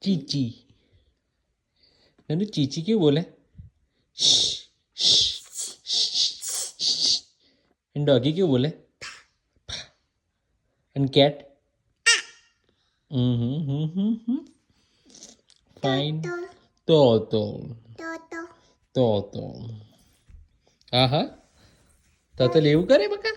चीची ननू चीची क्यों बोले डॉगी क्यों बोले एंड कैट फाइन तो तो हाँ हाँ તો લેવું કરે બકા